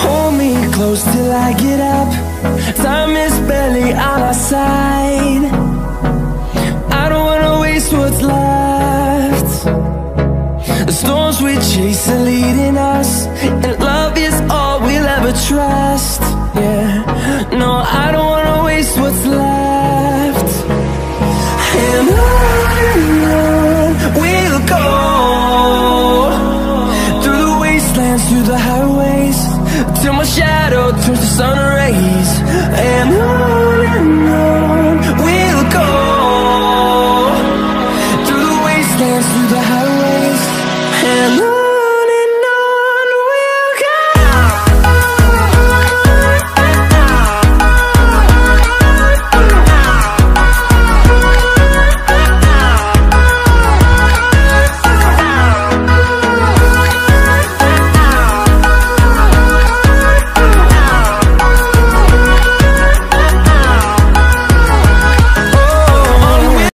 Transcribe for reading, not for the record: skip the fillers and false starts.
Hold me close till I get up. Time is barely on our side. I don't wanna waste what's left. The storms we chase are leading us, and love is all we'll ever trust. Yeah, no, I don't wanna waste what's left. And on we'll go, through the wastelands, through the highways, till my shadow turns to sun rays. And on